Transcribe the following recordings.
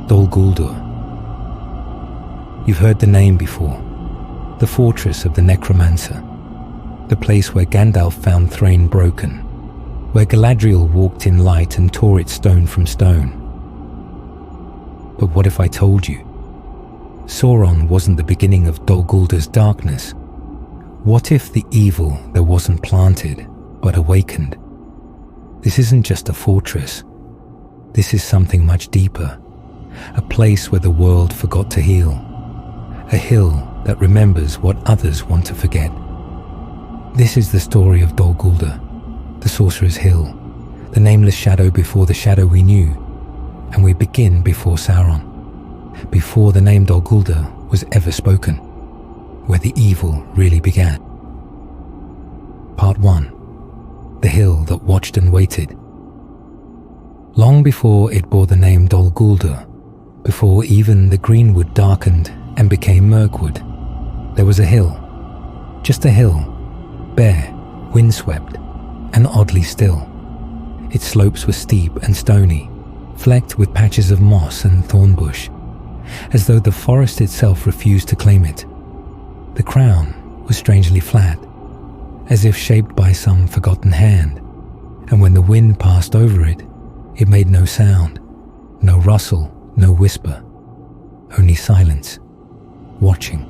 Dol Guldur. You've heard the name before. The fortress of the Necromancer. The place where Gandalf found Thrain broken. Where Galadriel walked in light and tore it stone from stone. But what if I told you? Sauron wasn't the beginning of Dol Guldur's darkness. What if the evil that wasn't planted, but awakened? This isn't just a fortress. This is something much deeper. A place where the world forgot to heal. A hill that remembers what others want to forget. This is the story of Dol Guldur, the Sorcerer's Hill, the nameless shadow before the shadow we knew, and we begin before Sauron, before the name Dol Guldur was ever spoken, where the evil really began. Part 1. The Hill That Watched and Waited. Long before it bore the name Dol Guldur, before even the Greenwood darkened and became Mirkwood, there was a hill, just a hill, bare, windswept, and oddly still. Its slopes were steep and stony, flecked with patches of moss and thornbush, as though the forest itself refused to claim it. The crown was strangely flat, as if shaped by some forgotten hand, and when the wind passed over it, it made no sound, no rustle, no whisper, only silence, watching.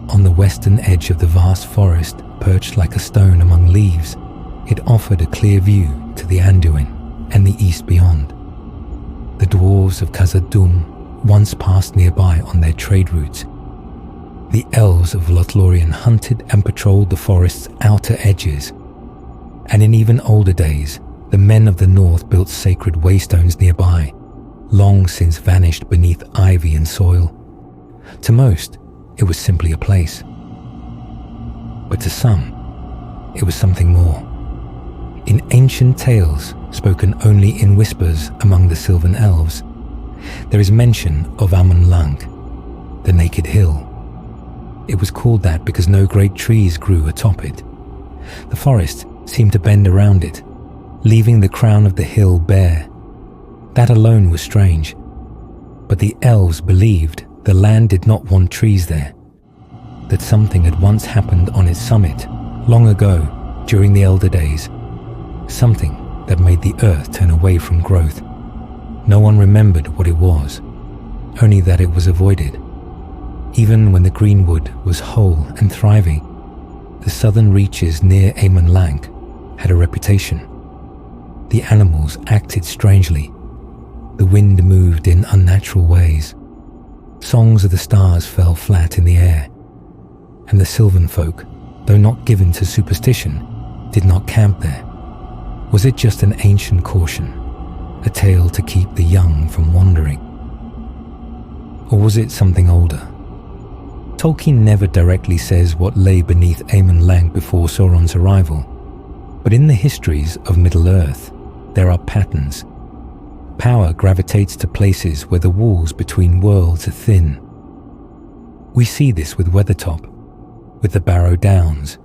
On the western edge of the vast forest, perched like a stone among leaves, it offered a clear view to the Anduin and the east beyond. The dwarves of Khazad-dûm once passed nearby on their trade routes. The Elves of Lothlorien hunted and patrolled the forest's outer edges, and in even older days, the men of the north built sacred waystones nearby, long since vanished beneath ivy and soil. To most, it was simply a place. But to some, it was something more. In ancient tales, spoken only in whispers among the Sylvan Elves, there is mention of Amon Lanc, the naked hill. It was called that because no great trees grew atop it. The forest seemed to bend around it, leaving the crown of the hill bare. That alone was strange, but the elves believed the land did not want trees there, that something had once happened on its summit, long ago, during the Elder Days, something that made the earth turn away from growth. No one remembered what it was, only that it was avoided. Even when the Greenwood was whole and thriving, the southern reaches near Amon Lanc had a reputation. The animals acted strangely. The wind moved in unnatural ways. Songs of the stars fell flat in the air. And the Sylvan folk, though not given to superstition, did not camp there. Was it just an ancient caution, a tale to keep the young from wandering? Or was it something older? Tolkien never directly says what lay beneath Amon Lanc before Sauron's arrival, but in the histories of Middle-earth, there are patterns. Power gravitates to places where the walls between worlds are thin. We see this with Weathertop, with the Barrow Downs,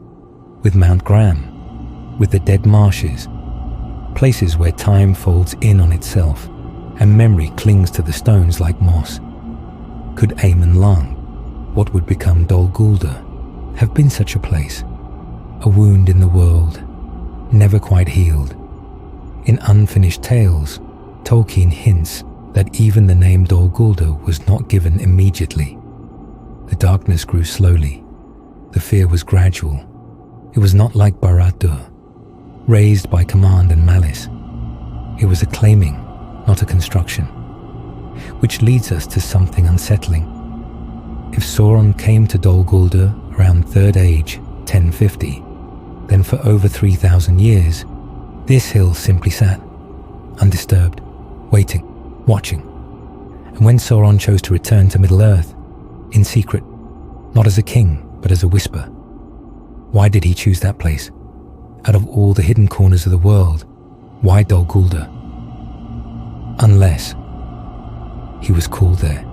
with Mount Graham, with the Dead Marshes, places where time folds in on itself and memory clings to the stones like moss. Could Amon Lanc, what would become Dol Guldur, have been such a place? A wound in the world, never quite healed. In Unfinished Tales, Tolkien hints that even the name Dol Guldur was not given immediately. The darkness grew slowly. The fear was gradual. It was not like Barad-dûr, raised by command and malice. It was a claiming, not a construction. Which leads us to something unsettling. If Sauron came to Dol Guldur around Third Age, 1050, then for over 3,000 years, this hill simply sat, undisturbed, waiting, watching. And when Sauron chose to return to Middle-earth, in secret, not as a king, but as a whisper, why did he choose that place? Out of all the hidden corners of the world, why Dol Guldur? Unless he was called there.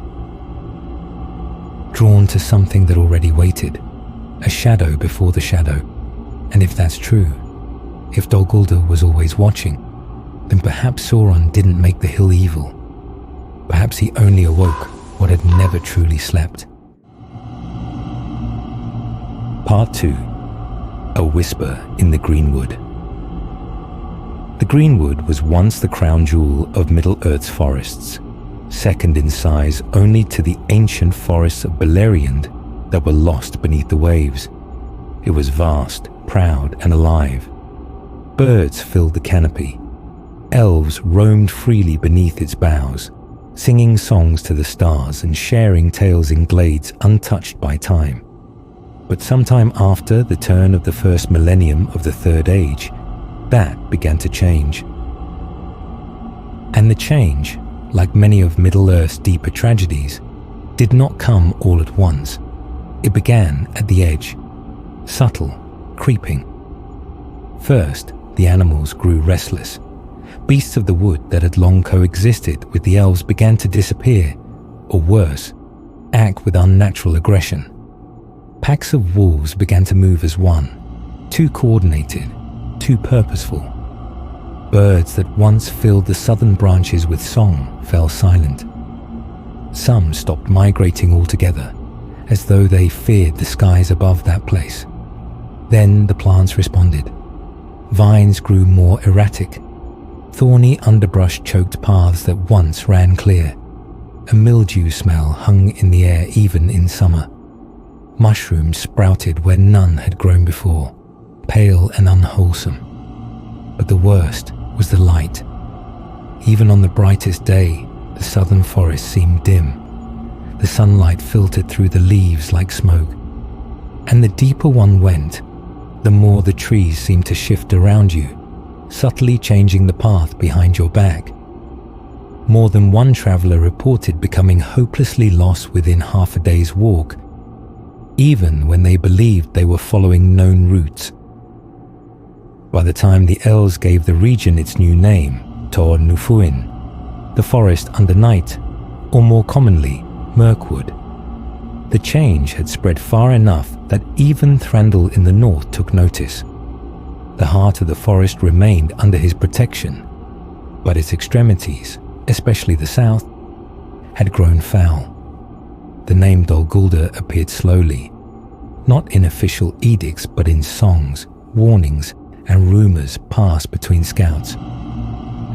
Drawn to something that already waited, a shadow before the shadow. And if that's true, if Dol Guldur was always watching, then perhaps Sauron didn't make the hill evil, Perhaps he only awoke what had never truly slept. Part 2. A Whisper in the Greenwood. The Greenwood was once the crown jewel of Middle-earth's forests, second in size only to the ancient forests of Beleriand that were lost beneath the waves. It was vast, proud, and alive. Birds filled the canopy. Elves roamed freely beneath its boughs, singing songs to the stars and sharing tales in glades untouched by time. But sometime after the turn of the first millennium of the Third Age, that began to change. And the change, like many of Middle-earth's deeper tragedies, did not come all at once. It began at the edge, subtle, creeping. First, the animals grew restless. Beasts of the wood that had long coexisted with the elves began to disappear, or worse, act with unnatural aggression. Packs of wolves began to move as one, too coordinated, too purposeful. Birds that once filled the southern branches with song fell silent. Some stopped migrating altogether, as though they feared the skies above that place. Then the plants responded. Vines grew more erratic. Thorny underbrush choked paths that once ran clear. A mildew smell hung in the air even in summer. Mushrooms sprouted where none had grown before, pale and unwholesome. But the worst was the light. Even on the brightest day, the southern forest seemed dim. The sunlight filtered through the leaves like smoke. And the deeper one went, the more the trees seemed to shift around you, subtly changing the path behind your back. More than one traveler reported becoming hopelessly lost within half a day's walk, even when they believed they were following known routes. By the time the elves gave the region its new name, Tor Nufuin, the forest under night, or more commonly, Mirkwood, the change had spread far enough that even Thranduil in the north took notice. The heart of the forest remained under his protection, but its extremities, especially the south, had grown foul. The name Dol Guldur appeared slowly, not in official edicts but in songs, warnings, and rumors passed between scouts.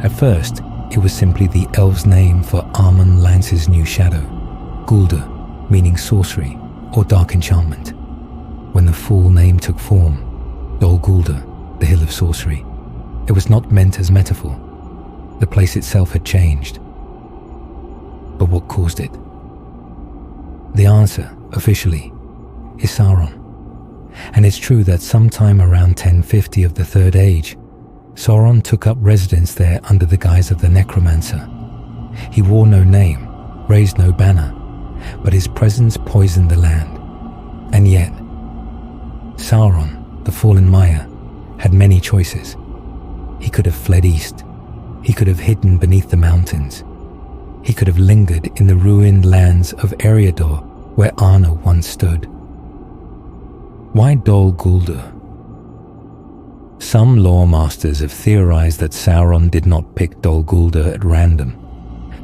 At first, it was simply the elves' name for Amon Lanc's new shadow, Guldur, meaning sorcery or dark enchantment. When the full name took form, Dol Guldur, the Hill of Sorcery, it was not meant as metaphor. The place itself had changed. But what caused it? The answer, officially, is Sauron. And it's true that sometime around 1050 of the Third Age, Sauron took up residence there under the guise of the Necromancer. He wore no name, raised no banner, but his presence poisoned the land. And yet, Sauron, the fallen Maya, had many choices. He could have fled east. He could have hidden beneath the mountains. He could have lingered in the ruined lands of Eriador, where Arna once stood. Why Dol Guldur? Some lore masters have theorized that Sauron did not pick Dol Guldur at random,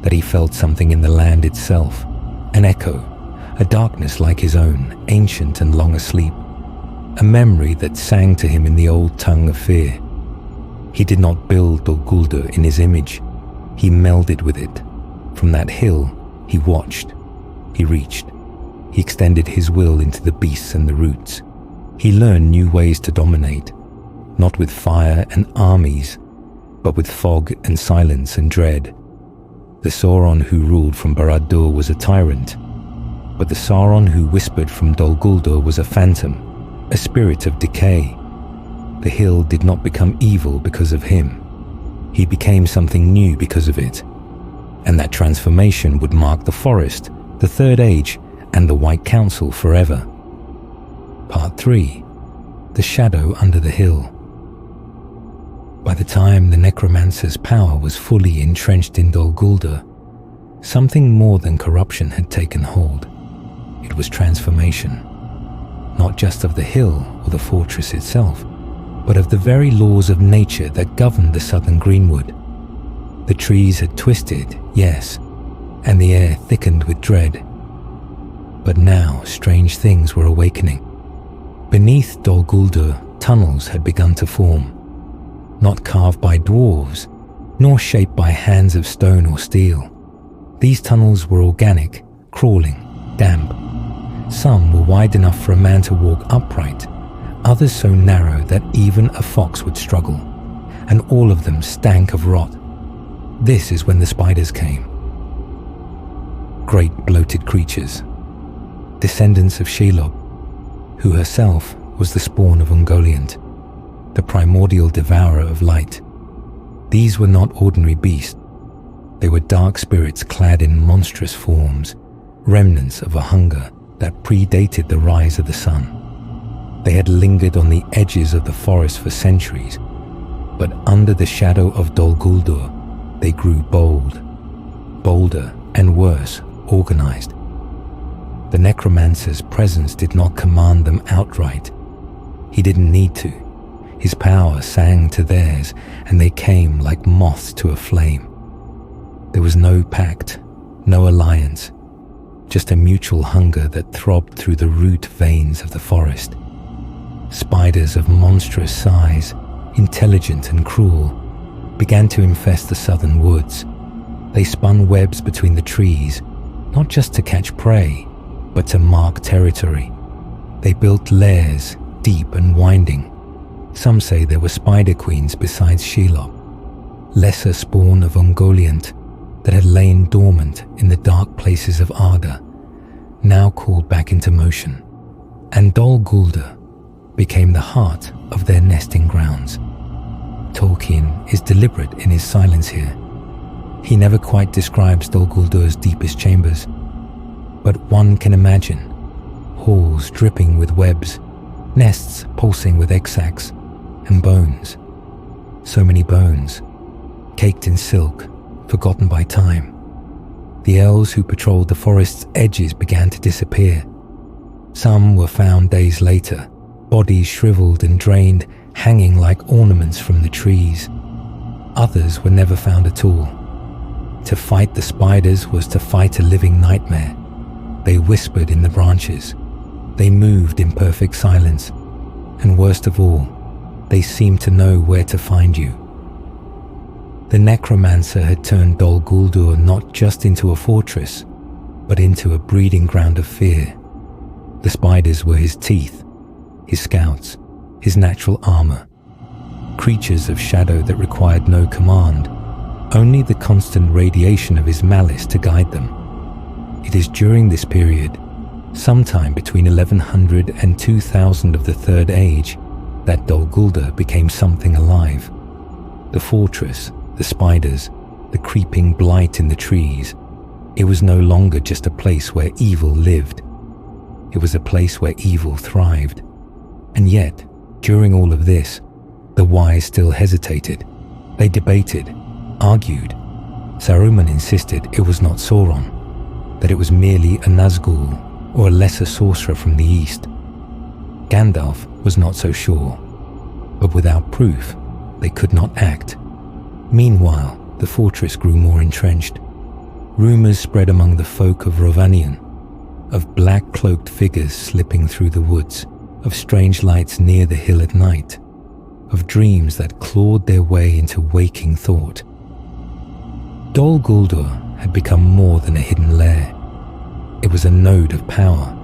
that he felt something in the land itself, an echo, a darkness like his own, ancient and long asleep, a memory that sang to him in the old tongue of fear. He did not build Dol Guldur in his image, he melded with it. From that hill, he watched, he reached, he extended his will into the beasts and the roots. He learned new ways to dominate, not with fire and armies, but with fog and silence and dread. The Sauron who ruled from Barad-dûr was a tyrant, but the Sauron who whispered from Dol Guldur was a phantom, a spirit of decay. The hill did not become evil because of him. He became something new because of it, and that transformation would mark the forest, the Third Age, and the White Council forever. Part 3. The Shadow Under the Hill. By the time the Necromancer's power was fully entrenched in Dol Guldur, something more than corruption had taken hold. It was transformation, not just of the hill or the fortress itself, but of the very laws of nature that governed the southern Greenwood. The trees had twisted, yes, and the air thickened with dread. But now strange things were awakening. Beneath Dol Guldur, tunnels had begun to form, not carved by dwarves, nor shaped by hands of stone or steel. These tunnels were organic, crawling, damp. Some were wide enough for a man to walk upright, others so narrow that even a fox would struggle, and all of them stank of rot. This is when the spiders came. Great bloated creatures, descendants of Shelob, who herself was the spawn of Ungoliant, the primordial devourer of light. These were not ordinary beasts. They were dark spirits clad in monstrous forms, remnants of a hunger that predated the rise of the sun. They had lingered on the edges of the forest for centuries, but under the shadow of Dol Guldur, they grew bold, bolder and worse, organized. The Necromancer's presence did not command them outright. He didn't need to. His power sang to theirs, and they came like moths to a flame. There was no pact, no alliance, just a mutual hunger that throbbed through the root veins of the forest. Spiders of monstrous size, intelligent and cruel, began to infest the southern woods. They spun webs between the trees, not just to catch prey, but to mark territory. They built lairs, deep and winding. Some say there were spider queens besides Shelob, lesser spawn of Ungoliant that had lain dormant in the dark places of Arda, now called back into motion. And Dol Guldur became the heart of their nesting grounds. Tolkien is deliberate in his silence here. He never quite describes Dol Guldur's deepest chambers, but one can imagine halls dripping with webs, nests pulsing with egg sacs, and bones. So many bones, caked in silk, forgotten by time. The elves who patrolled the forest's edges began to disappear. Some were found days later, bodies shriveled and drained, hanging like ornaments from the trees. Others were never found at all. To fight the spiders was to fight a living nightmare. They whispered in the branches. They moved in perfect silence. And worst of all, they seemed to know where to find you. The Necromancer had turned Dol Guldur not just into a fortress, but into a breeding ground of fear. The spiders were his teeth, his scouts, his natural armor. Creatures of shadow that required no command, only the constant radiation of his malice to guide them. It is during this period, sometime between 1100 and 2000 of the Third Age, that Dol Guldur became something alive. The fortress, the spiders, the creeping blight in the trees. It was no longer just a place where evil lived. It was a place where evil thrived. And yet, during all of this, the wise still hesitated. They debated, argued. Saruman insisted it was not Sauron, that it was merely a Nazgul or a lesser sorcerer from the east. Gandalf was not so sure, but without proof, they could not act. Meanwhile, the fortress grew more entrenched. Rumors spread among the folk of Rovanion, of black-cloaked figures slipping through the woods, of strange lights near the hill at night, of dreams that clawed their way into waking thought. Dol Guldur had become more than a hidden lair. It was a node of power,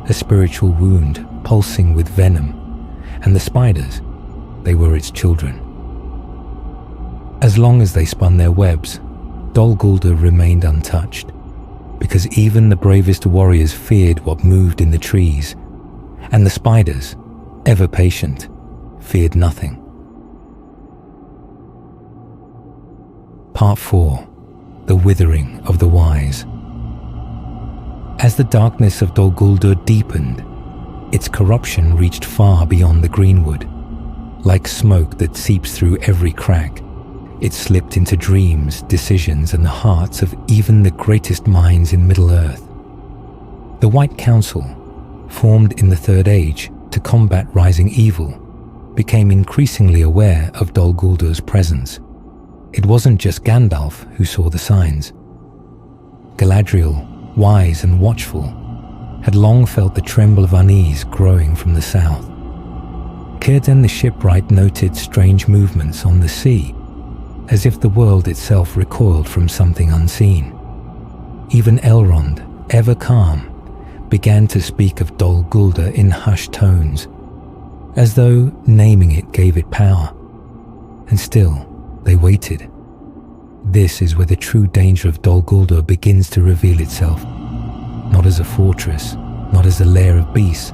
a spiritual wound pulsing with venom, and the spiders, they were its children. As long as they spun their webs, Dol Guldur remained untouched, because even the bravest warriors feared what moved in the trees, and the spiders, ever patient, feared nothing. Part 4. The Withering of the Wise. As the darkness of Dol Guldur deepened, its corruption reached far beyond the Greenwood. Like smoke that seeps through every crack, it slipped into dreams, decisions, and the hearts of even the greatest minds in Middle-earth. The White Council, formed in the Third Age to combat rising evil, became increasingly aware of Dol Guldur's presence. It wasn't just Gandalf who saw the signs. Galadriel, wise and watchful, had long felt the tremble of unease growing from the south. Círdan the shipwright noted strange movements on the sea, as if the world itself recoiled from something unseen. Even Elrond, ever calm, began to speak of Dol Guldur in hushed tones, as though naming it gave it power. And still, they waited. This is where the true danger of Dol Guldur begins to reveal itself, not as a fortress, not as a lair of beasts,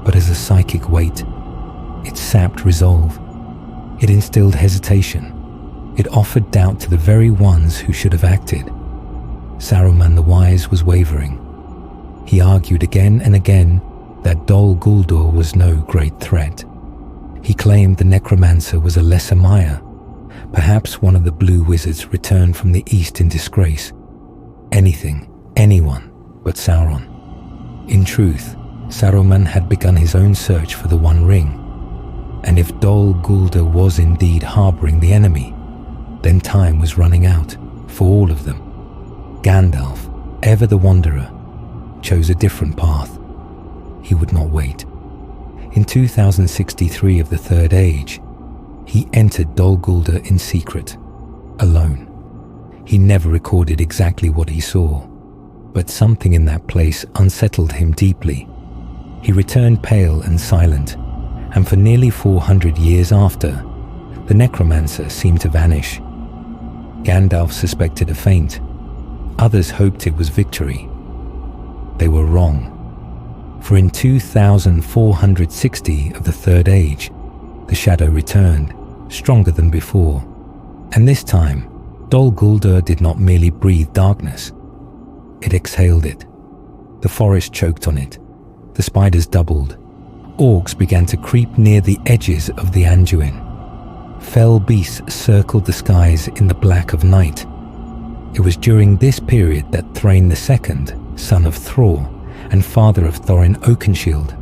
but as a psychic weight. It sapped resolve. It instilled hesitation. It offered doubt to the very ones who should have acted. Saruman the Wise was wavering. He argued again and again that Dol Guldur was no great threat. He claimed the Necromancer was a lesser Maya, perhaps one of the blue wizards returned from the east in disgrace. Anything, anyone but Sauron. In truth, Saruman had begun his own search for the One Ring, and if Dol Guldur was indeed harboring the enemy, then time was running out for all of them. Gandalf, ever the wanderer, chose a different path. He would not wait. In 2063 of the Third Age, he entered Dol Guldur in secret, alone. He never recorded exactly what he saw, but something in that place unsettled him deeply. He returned pale and silent, and for nearly 400 years after, the Necromancer seemed to vanish. Gandalf suspected a feint. Others hoped it was victory. They were wrong. For in 2460 of the Third Age, the shadow returned, stronger than before. And this time, Dol Guldur did not merely breathe darkness. It exhaled it. The forest choked on it. The spiders doubled. Orcs began to creep near the edges of the Anduin. Fell beasts circled the skies in the black of night. It was during this period that Thrain II, son of Thror and father of Thorin Oakenshield,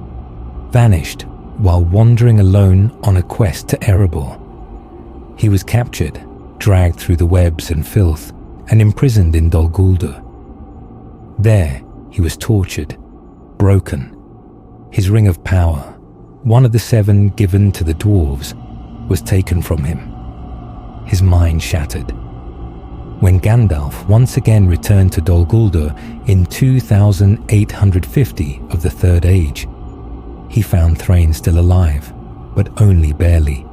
vanished while wandering alone on a quest to Erebor. He was captured, dragged through the webs and filth, and imprisoned in Dol Guldur. There, he was tortured, broken. His ring of power, one of the 7 given to the dwarves, was taken from him. His mind shattered. When Gandalf once again returned to Dol Guldur in 2850 of the Third Age, he found Thrain still alive, but only barely.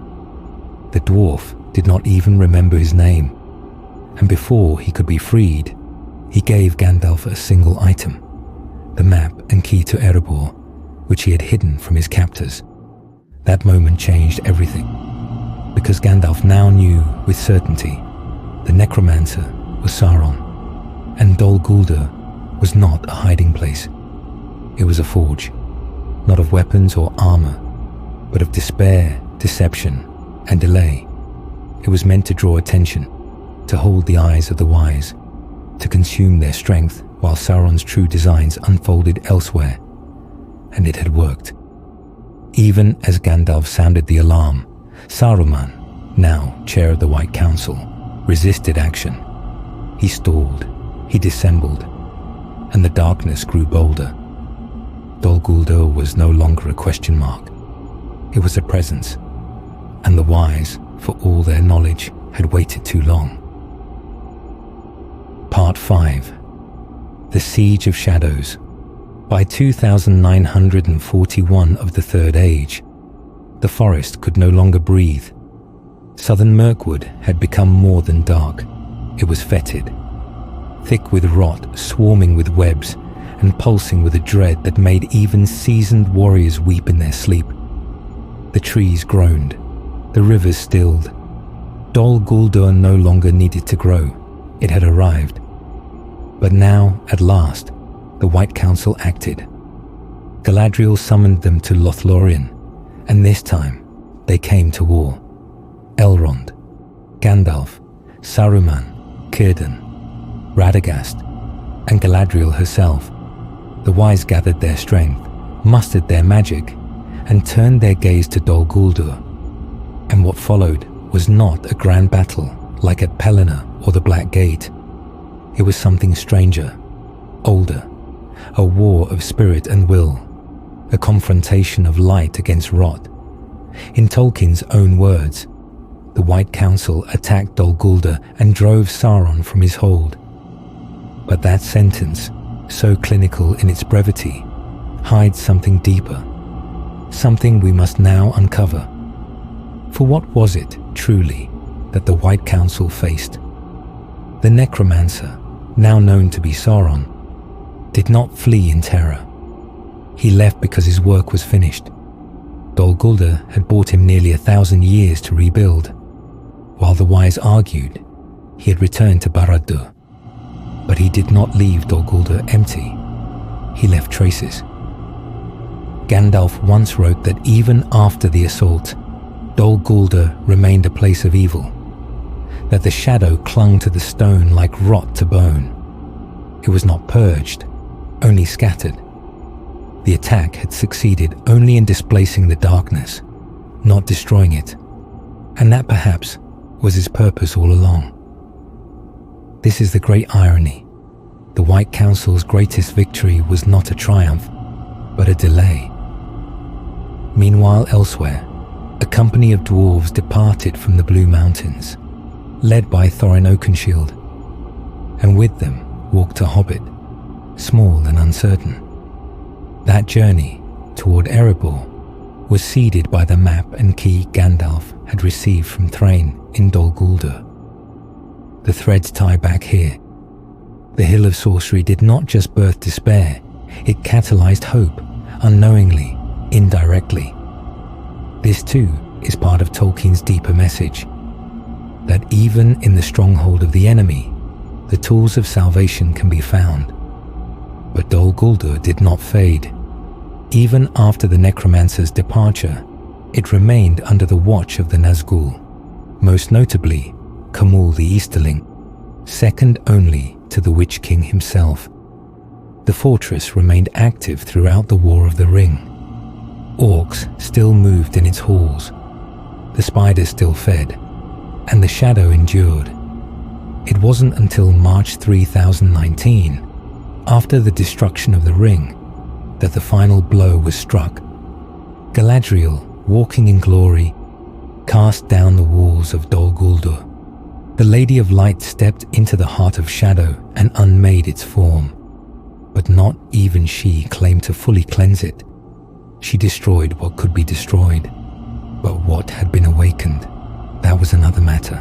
The dwarf did not even remember his name, and before he could be freed, he gave Gandalf a single item, the map and key to Erebor, which he had hidden from his captors. That moment changed everything, because Gandalf now knew with certainty the Necromancer was Sauron, and Dol Guldur was not a hiding place. It was a forge, not of weapons or armor, but of despair, deception, and delay. It was meant to draw attention, to hold the eyes of the wise, to consume their strength while Sauron's true designs unfolded elsewhere. And it had worked. Even as Gandalf sounded the alarm, Saruman, now chair of the White Council, resisted action. He stalled, he dissembled, and the darkness grew bolder. Dol Guldur was no longer a question mark. It was a presence, and the wise, for all their knowledge, had waited too long. Part 5. The Siege of Shadows. By 2941 of the Third Age, the forest could no longer breathe. Southern Mirkwood had become more than dark. It was fetid, thick with rot, swarming with webs, and pulsing with a dread that made even seasoned warriors weep in their sleep. The trees groaned, the rivers stilled. Dol Guldur no longer needed to grow. It had arrived. But now, at last, the White Council acted. Galadriel summoned them to Lothlorien, and this time they came to war. Elrond, Gandalf, Saruman, Círdan, Radagast, and Galadriel herself. The wise gathered their strength, mustered their magic, and turned their gaze to Dol Guldur. And what followed was not a grand battle like at Pelennor or the Black Gate. It was something stranger, older, a war of spirit and will, a confrontation of light against rot. In Tolkien's own words, the White Council attacked Dol Guldur and drove Sauron from his hold. But that sentence, so clinical in its brevity, hides something deeper, something we must now uncover. For what was it, truly, that the White Council faced? The Necromancer, now known to be Sauron, did not flee in terror. He left because his work was finished. Dol Guldur had bought him nearly 1,000 years to rebuild. While the wise argued, he had returned to Barad-dûr. But he did not leave Dol Guldur empty. He left traces. Gandalf once wrote that even after the assault, Dol Guldur remained a place of evil, that the shadow clung to the stone like rot to bone. It was not purged, only scattered. The attack had succeeded only in displacing the darkness, not destroying it, and that perhaps was his purpose all along. This is the great irony. The White Council's greatest victory was not a triumph, but a delay. Meanwhile, elsewhere, a company of dwarves departed from the Blue Mountains, led by Thorin Oakenshield, and with them walked a hobbit, small and uncertain. That journey toward Erebor was seeded by the map and key Gandalf had received from Thrain in Dol Guldur. The threads tie back here. The Hill of Sorcery did not just birth despair, it catalyzed hope, unknowingly, indirectly. This too is part of Tolkien's deeper message, that even in the stronghold of the enemy, the tools of salvation can be found. But Dol Guldur did not fade. Even after the Necromancer's departure, it remained under the watch of the Nazgûl, most notably Khamûl the Easterling, second only to the Witch King himself. The fortress remained active throughout the War of the Ring. Orcs still moved in its halls, the spiders still fed, and the shadow endured. It wasn't until March 3019, after the destruction of the ring, that the final blow was struck. Galadriel, walking in glory, cast down the walls of Dol Guldur. The Lady of Light stepped into the heart of shadow and unmade its form. But not even she claimed to fully cleanse it. She destroyed what could be destroyed, but what had been awakened, that was another matter.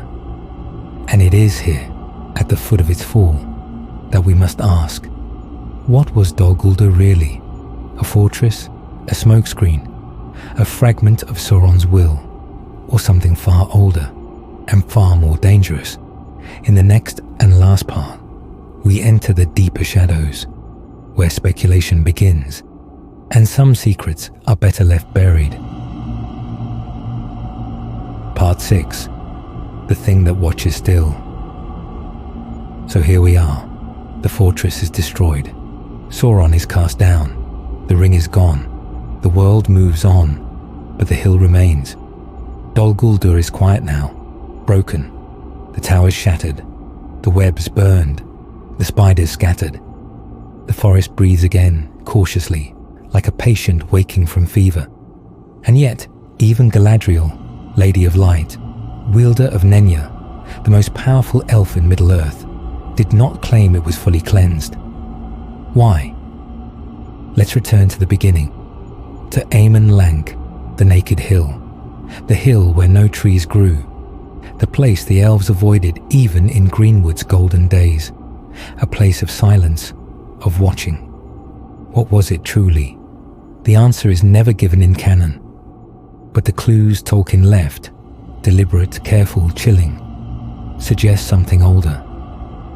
And it is here, at the foot of its fall, that we must ask, what was Dol Guldur really? A fortress? A smokescreen? A fragment of Sauron's will? Or something far older and far more dangerous? In the next and last part, we enter the deeper shadows, where speculation begins, and some secrets are better left buried. Part 6. The Thing That Watches Still. So here we are. The fortress is destroyed. Sauron is cast down. The ring is gone. The world moves on, but the hill remains. Dol Guldur is quiet now, broken. The towers shattered. The webs burned. The spiders scattered. The forest breathes again, cautiously, like a patient waking from fever. And yet, even Galadriel, Lady of Light, wielder of Nenya, the most powerful elf in Middle-earth, did not claim it was fully cleansed. Why? Let's return to the beginning, to Amon Lanc, the naked hill, the hill where no trees grew, the place the elves avoided even in Greenwood's golden days, a place of silence, of watching. What was it truly? The answer is never given in canon, but the clues Tolkien left, deliberate, careful, chilling, suggest something older,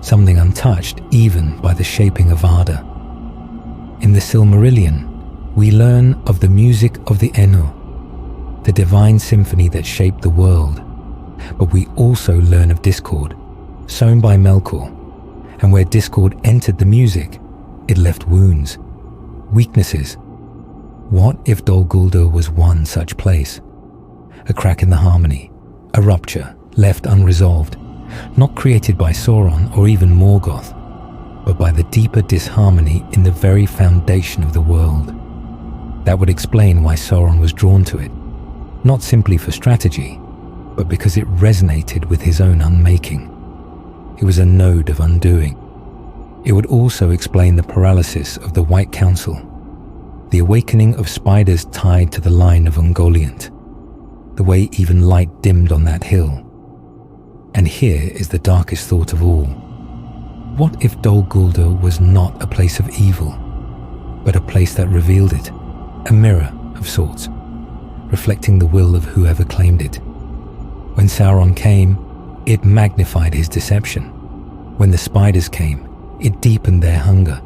something untouched even by the shaping of Arda. In the Silmarillion, we learn of the music of the Enu, the divine symphony that shaped the world, but we also learn of discord, sown by Melkor, and where discord entered the music, it left wounds, weaknesses. What if Dol Guldur was one such place? A crack in the harmony, a rupture left unresolved, not created by Sauron or even Morgoth, but by the deeper disharmony in the very foundation of the world. That would explain why Sauron was drawn to it, not simply for strategy, but because it resonated with his own unmaking. It was a node of undoing. It would also explain the paralysis of the White Council, the awakening of spiders tied to the line of Ungoliant, the way even light dimmed on that hill. And here is the darkest thought of all. What if Dol Guldur was not a place of evil, but a place that revealed it, a mirror of sorts, reflecting the will of whoever claimed it? When Sauron came, it magnified his deception. When the spiders came, it deepened their hunger.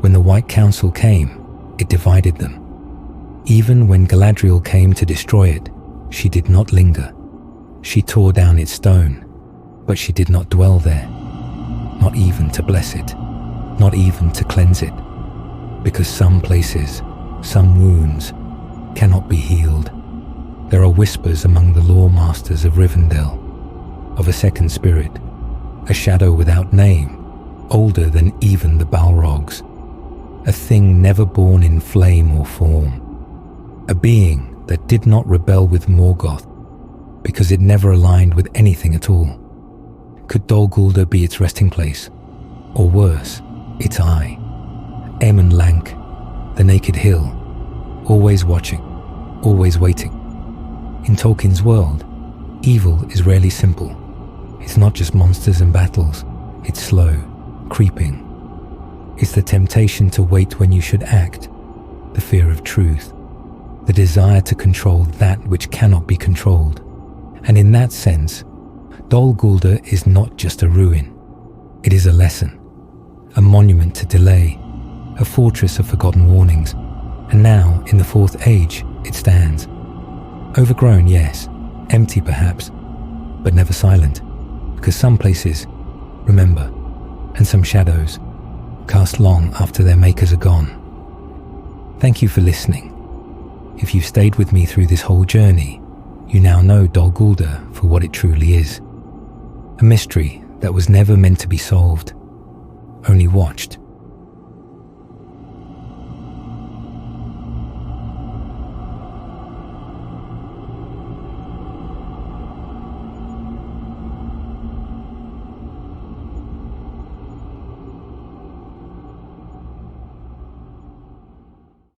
When the White Council came, it divided them. Even when Galadriel came to destroy it, she did not linger. She tore down its stone, but she did not dwell there, not even to bless it, not even to cleanse it, because some places, some wounds, cannot be healed. There are whispers among the lore masters of Rivendell, of a second spirit, a shadow without name, older than even the Balrogs, a thing never born in flame or form, a being that did not rebel with Morgoth because it never aligned with anything at all. Could Dol Guldur be its resting place, or worse, its eye? Amon Lanc, the naked hill, always watching, always waiting. In Tolkien's world, evil is rarely simple. It's not just monsters and battles, it's slow, creeping. It's the temptation to wait when you should act, the fear of truth, the desire to control that which cannot be controlled. And in that sense, Dol Guldur is not just a ruin. It is a lesson, a monument to delay, a fortress of forgotten warnings. And now, in the Fourth Age, it stands. Overgrown, yes, empty perhaps, but never silent, because some places remember, and some shadows cast long after their makers are gone. Thank you for listening. If you've stayed with me through this whole journey, you now know Dol Guldur for what it truly is. A mystery that was never meant to be solved, only watched